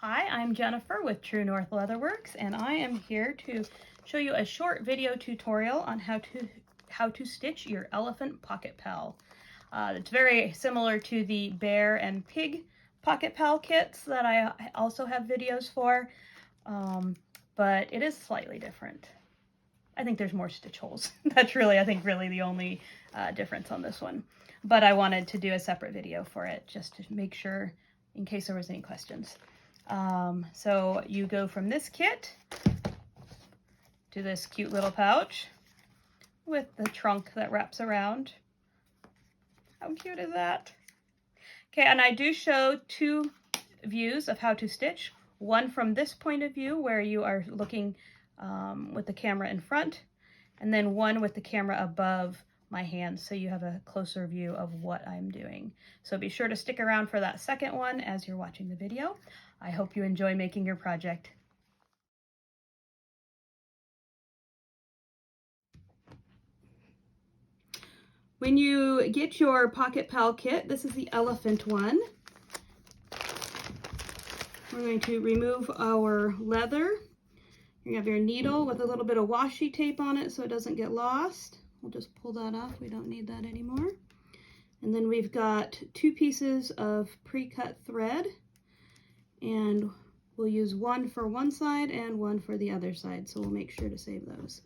Hi, I'm Jennifer with True North Leatherworks, and I am here to show you a short video tutorial on how to stitch your elephant pocket pal. It's very similar to the bear and pig pocket pal kits that I also have videos for, but it is slightly different. I think there's more stitch holes. That's really, I think, really the only difference on this one. But I wanted to do a separate video for it just to make sure in case there was any questions. So you go from this kit to this cute little pouch with the trunk that wraps around. How cute is that? Okay, and I do show two views of how to stitch. One from this point of view where you are looking with the camera in front, and then one with the camera above my hand so you have a closer view of what I'm doing. So be sure to stick around for that second one as you're watching the video. I hope you enjoy making your project. When you get your Pocket Pal kit, this is the elephant one. We're going to remove our leather. You have your needle with a little bit of washi tape on it so it doesn't get lost. We'll just pull that off. We don't need that anymore. And then we've got two pieces of pre-cut thread, and we'll use one for one side and one for the other side, so we'll make sure to save those.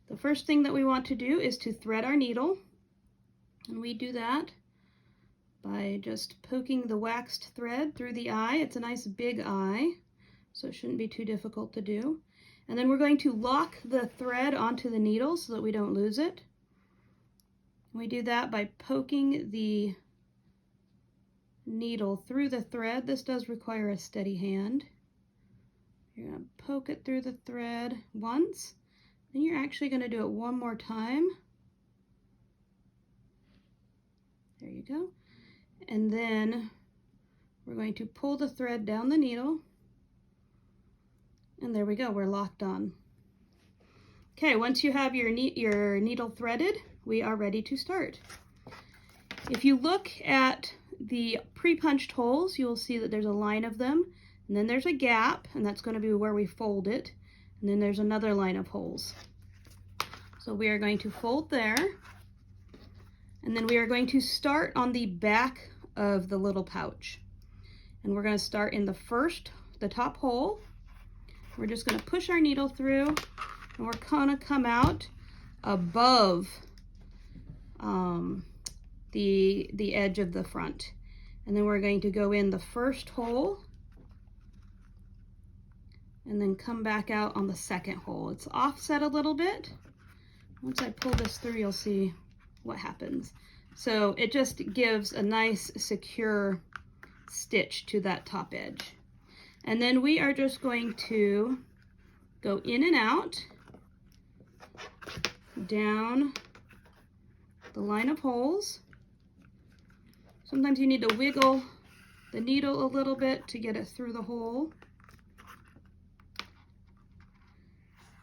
The first thing that we want to do is to thread our needle, and we do that by just poking the waxed thread through the eye. It's a nice big eye, so it shouldn't be too difficult to do. And then we're going to lock the thread onto the needle so that we don't lose it. We do that by poking the needle through the thread. This does require a steady hand. You're going to poke it through the thread once, then you're actually going to do it one more time. There you go. And then we're going to pull the thread down the needle, and there we go, we're locked on. Okay, once you have your needle threaded, we are ready to start. If you look at the pre-punched holes, you'll see that there's a line of them, and then there's a gap, and that's going to be where we fold it, and then there's another line of holes. So we are going to fold there, and then we are going to start on the back of the little pouch. And we're going to start in the top hole. We're just going to push our needle through, and we're going to come out above the edge of the front. And then we're going to go in the first hole and then come back out on the second hole. It's offset a little bit. Once I pull this through, you'll see what happens. So it just gives a nice secure stitch to that top edge. And then we are just going to go in and out, down the line of holes. Sometimes you need to wiggle the needle a little bit to get it through the hole.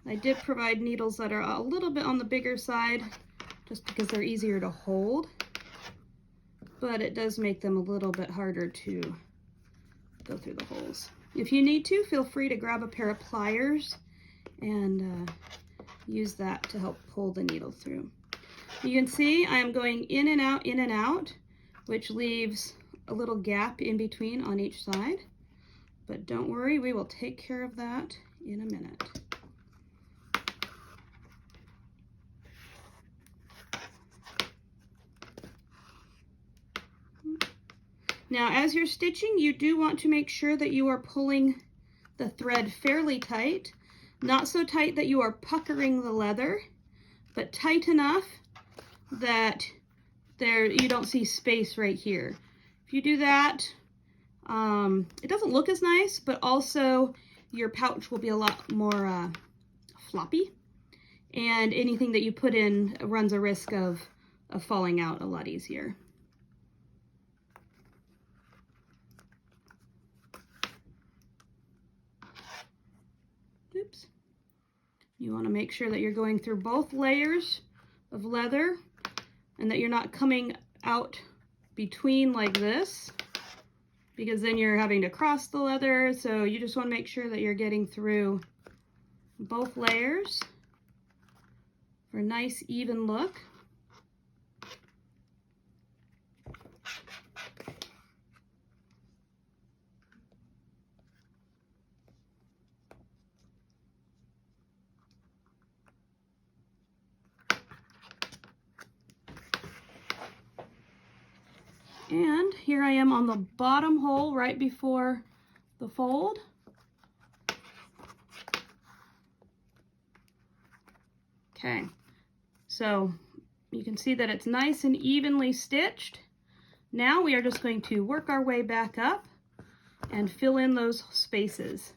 I did provide needles that are a little bit on the bigger side just because they're easier to hold, but it does make them a little bit harder to go through the holes. If you need to, feel free to grab a pair of pliers and use that to help pull the needle through. You can see I am going in and out, which leaves a little gap in between on each side. But don't worry, we will take care of that in a minute. Now, as you're stitching, you do want to make sure that you are pulling the thread fairly tight. Not so tight that you are puckering the leather, but tight enough that you don't see space right here. If you do that, it doesn't look as nice, but also your pouch will be a lot more floppy, and anything that you put in runs a risk of falling out a lot easier. Oops. You want to make sure that you're going through both layers of leather and that you're not coming out between like this, because then you're having to cross the leather. So you just want to make sure that you're getting through both layers for a nice even look. And here I am on the bottom hole right before the fold. Okay, so you can see that it's nice and evenly stitched. Now we are just going to work our way back up and fill in those spaces.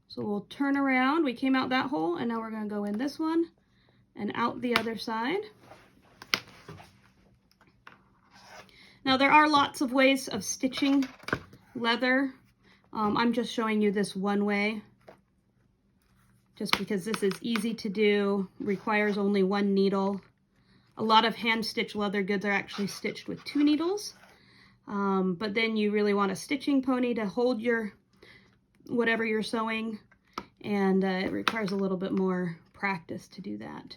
So we'll turn around. We came out that hole, and now we're going to go in this one and out the other side. Now there are lots of ways of stitching leather. I'm just showing you this one way, just because this is easy to do, requires only one needle. A lot of hand-stitched leather goods are actually stitched with 2 needles, but then you really want a stitching pony to hold your whatever you're sewing, and it requires a little bit more practice to do that.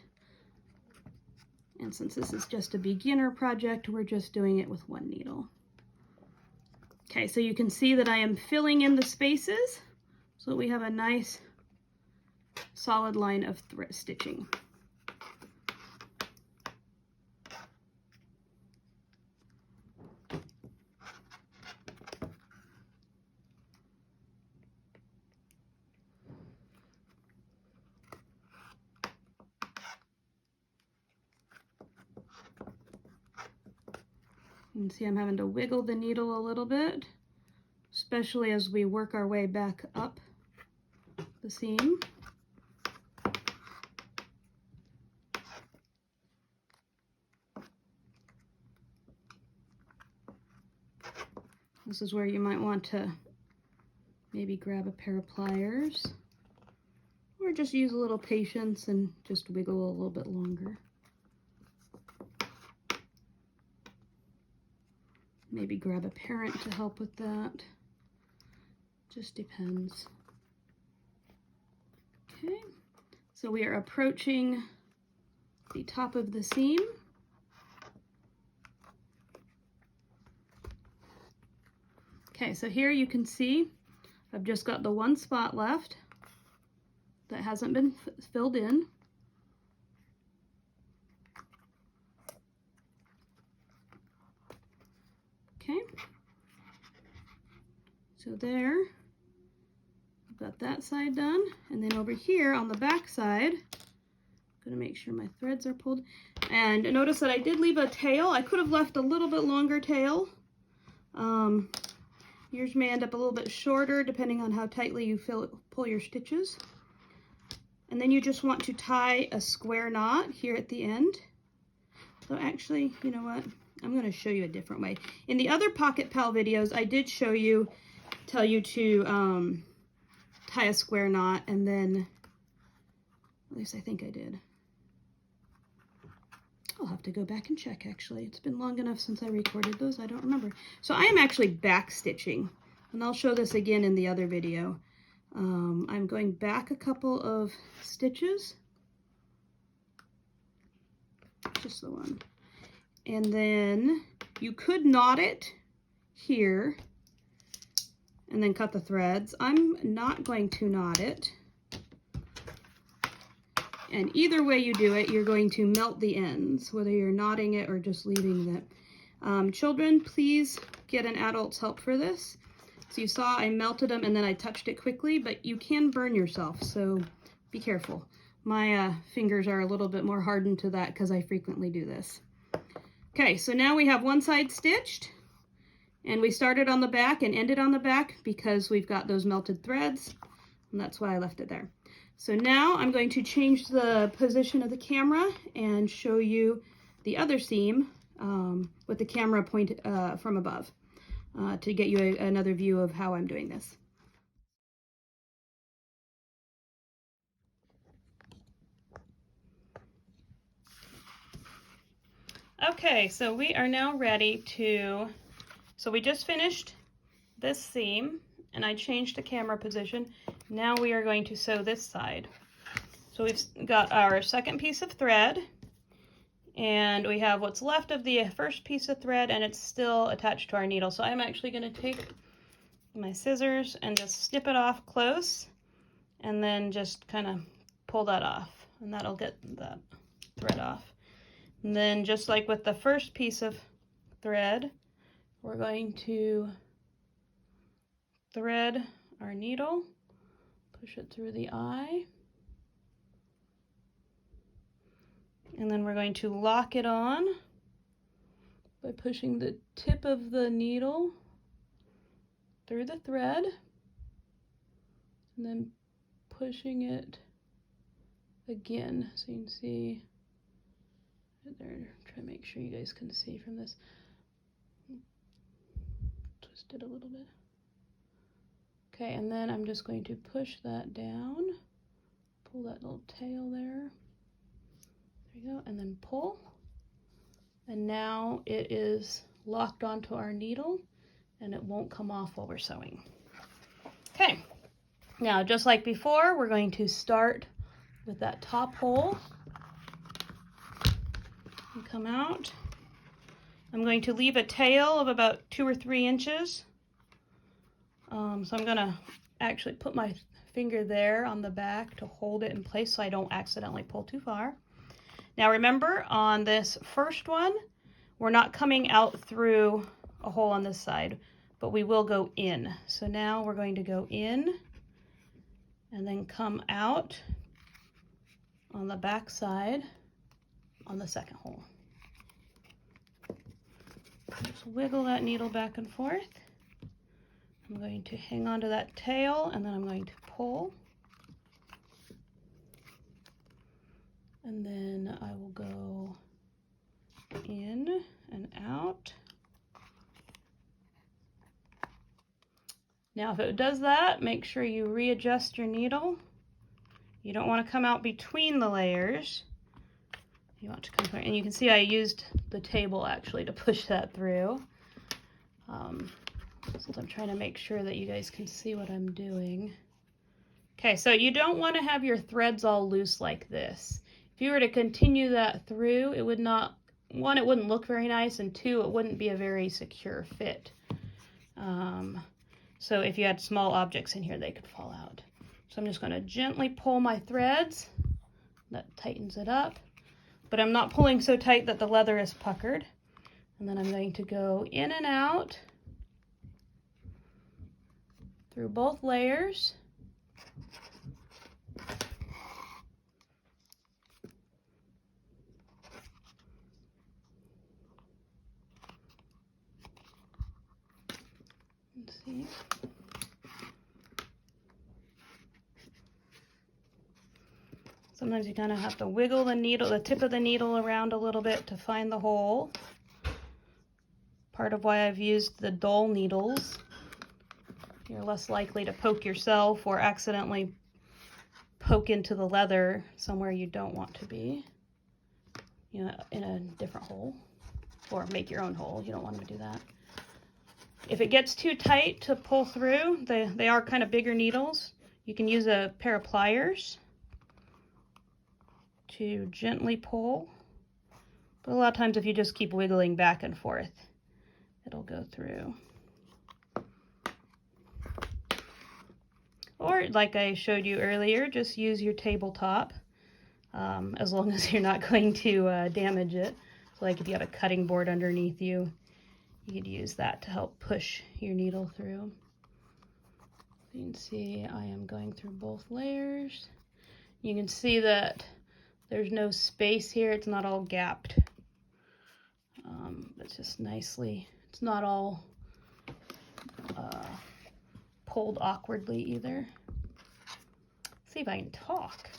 And since this is just a beginner project, we're just doing it with 1 needle. Okay, so you can see that I am filling in the spaces so that we have a nice solid line of stitching. You can see I'm having to wiggle the needle a little bit, especially as we work our way back up the seam. This is where you might want to maybe grab a pair of pliers, or just use a little patience and just wiggle a little bit longer. Maybe grab a parent to help with that. Just depends. Okay, so we are approaching the top of the seam. Okay, so here you can see I've just got the one spot left that hasn't been filled in. Okay, so there, I've got that side done, and then over here on the back side, I'm gonna make sure my threads are pulled. And notice that I did leave a tail. I could have left a little bit longer tail. Yours may end up a little bit shorter depending on how tightly you pull your stitches. And then you just want to tie a square knot here at the end. So actually, you know what? I'm going to show you a different way. In the other Pocket Pal videos, I did tell you to tie a square knot, and then, at least I think I did. I'll have to go back and check, actually. It's been long enough since I recorded those, I don't remember. So I am actually back stitching, and I'll show this again in the other video. I'm going back a couple of stitches, just the one. And then you could knot it here and then cut the threads. I'm not going to knot it. And either way you do it, you're going to melt the ends, whether you're knotting it or just leaving it. Children, please get an adult's help for this. So you saw I melted them and then I touched it quickly, but you can burn yourself, so be careful. My fingers are a little bit more hardened to that because I frequently do this. Okay, so now we have one side stitched, and we started on the back and ended on the back because we've got those melted threads, and that's why I left it there. So now I'm going to change the position of the camera and show you the other seam with the camera pointed from above to get you another view of how I'm doing this. Okay, so we are now ready to So we just finished this seam and I changed the camera position. Now we are going to sew this side. So we've got our second piece of thread and we have what's left of the first piece of thread and it's still attached to our needle. So I'm actually going to take my scissors and just snip it off close and then just kind of pull that off, and that'll get that thread off. And then just like with the first piece of thread, we're going to thread our needle, push it through the eye, and then we're going to lock it on by pushing the tip of the needle through the thread and then pushing it again. So you can see there, try to make sure you guys can see from this. Twist it a little bit. Okay, and then I'm just going to push that down, pull that little tail there. There you go, and then pull. And now it is locked onto our needle and it won't come off while we're sewing. Okay, now just like before, we're going to start with that top hole and come out. I'm going to leave a tail of about 2 or 3 inches. So I'm gonna actually put my finger there on the back to hold it in place so I don't accidentally pull too far. Now remember, on this first one, we're not coming out through a hole on this side, but we will go in. So now we're going to go in and then come out on the back side on the second hole. Just wiggle that needle back and forth. I'm going to hang on to that tail and then I'm going to pull. And then I will go in and out. Now if it does that, make sure you readjust your needle. You don't want to come out between the layers. You want to come through, and you can see I used the table actually to push that through. So I'm trying to make sure that you guys can see what I'm doing. Okay, so you don't want to have your threads all loose like this. If you were to continue that through, it would not, one, it wouldn't look very nice, and 2, it wouldn't be a very secure fit. So if you had small objects in here, they could fall out. So I'm just going to gently pull my threads. That tightens it up. But I'm not pulling so tight that the leather is puckered. And then I'm going to go in and out through both layers. Let's see. Sometimes you kind of have to wiggle the needle, the tip of the needle around a little bit to find the hole. Part of why I've used the dull needles. You're less likely to poke yourself or accidentally poke into the leather somewhere you don't want to be. You know, in a different hole. Or make your own hole. You don't want to do that. If it gets too tight to pull through, they are kind of bigger needles. You can use a pair of pliers to gently pull. But a lot of times if you just keep wiggling back and forth, it'll go through. Or like I showed you earlier, just use your tabletop, as long as you're not going to damage it. So like if you have a cutting board underneath you, you could use that to help push your needle through. You can see I am going through both layers. You can see that there's no space here. It's not all gapped. It's just nicely, it's not all pulled awkwardly either. Let's see if I can talk.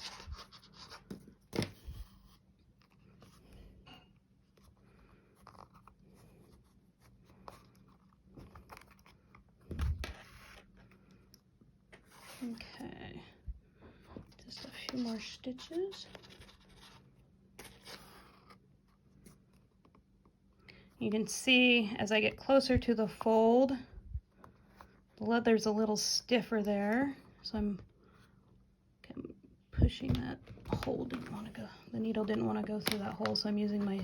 Okay, just a few more stitches. You can see as I get closer to the fold, the leather's a little stiffer there, so I'm pushing that hole. Didn't want to go, the needle didn't want to go through that hole, so I'm using my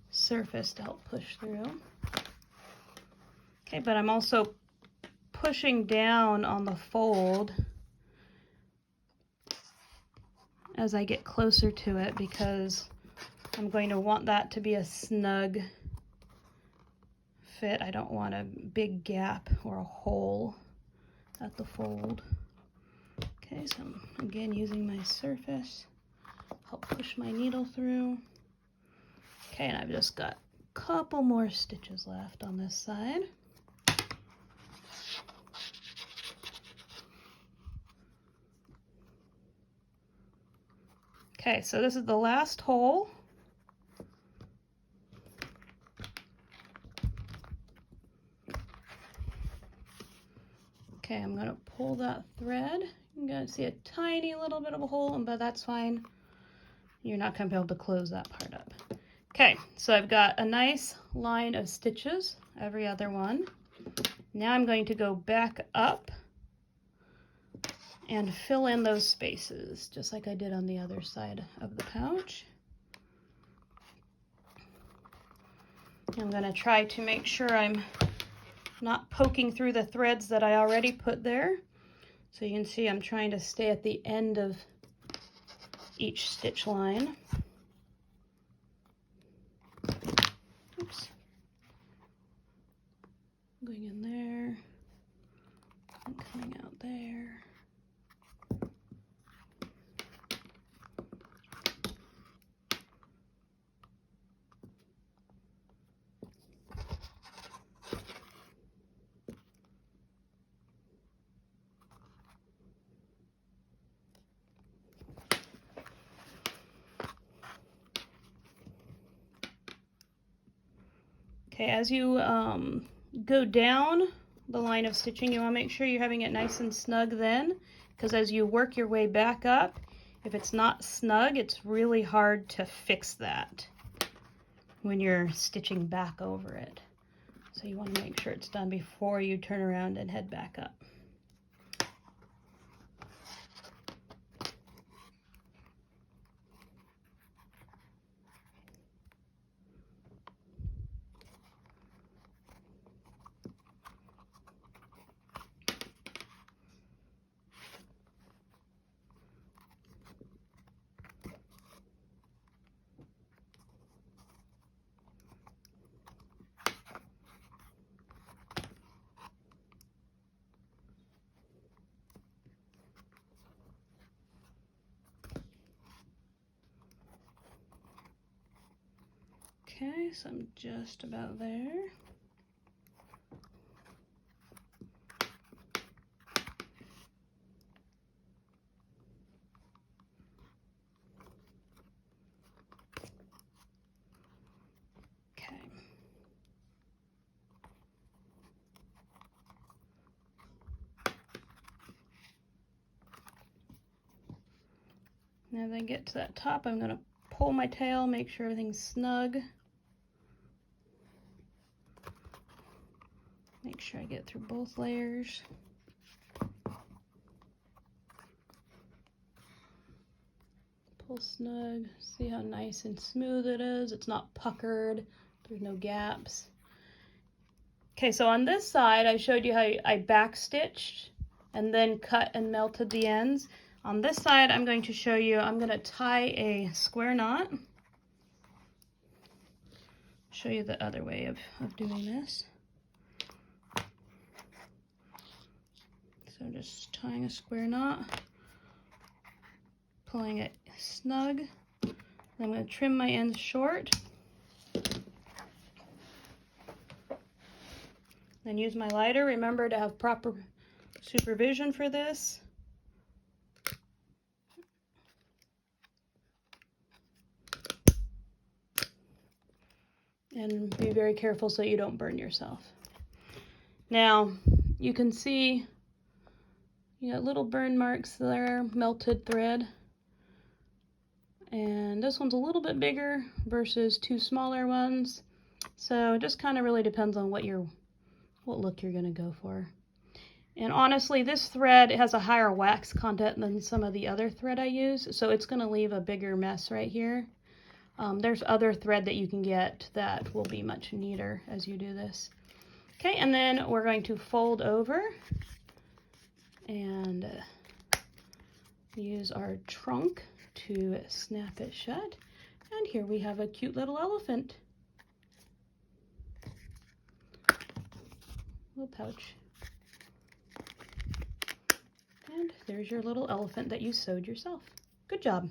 surface to help push through. Okay, but I'm also pushing down on the fold as I get closer to it, because I'm going to want that to be a snug fit. I don't want a big gap or a hole at the fold. Okay, so I'm again using my surface, help push my needle through. Okay, and I've just got a couple more stitches left on this side. Okay, so this is the last hole. Okay, I'm gonna pull that thread. You're gonna see a tiny little bit of a hole, but that's fine. You're not gonna be able to close that part up. Okay, so I've got a nice line of stitches, every other one. Now I'm going to go back up and fill in those spaces, just like I did on the other side of the pouch. I'm gonna try to make sure I'm not poking through the threads that I already put there. So you can see I'm trying to stay at the end of each stitch line. Oops. Going in there and coming out there. Okay, as you go down the line of stitching, you want to make sure you're having it nice and snug then, because as you work your way back up, if it's not snug, it's really hard to fix that when you're stitching back over it. So you want to make sure it's done before you turn around and head back up. Okay, so I'm just about there. Okay. Now as I get to that top, I'm going to pull my tail, make sure everything's snug. Make sure I get through both layers. Pull snug. See how nice and smooth it is. It's not puckered. There's no gaps. Okay, so on this side, I showed you how I backstitched and then cut and melted the ends. On this side, I'm going to show you, I'm going to tie a square knot. Show you the other way of doing this. So just tying a square knot, pulling it snug. I'm going to trim my ends short. Then use my lighter. Remember to have proper supervision for this. And be very careful so you don't burn yourself. Now, you can see you got little burn marks there, melted thread. And this one's a little bit bigger versus two smaller ones. So it just kind of really depends on what look you're going to go for. And honestly, this thread has a higher wax content than some of the other thread I use, so it's going to leave a bigger mess right here. There's other thread that you can get that will be much neater as you do this. Okay, and then we're going to fold over and use our trunk to snap it shut. And here we have a cute little elephant. Little pouch. And there's your little elephant that you sewed yourself. Good job.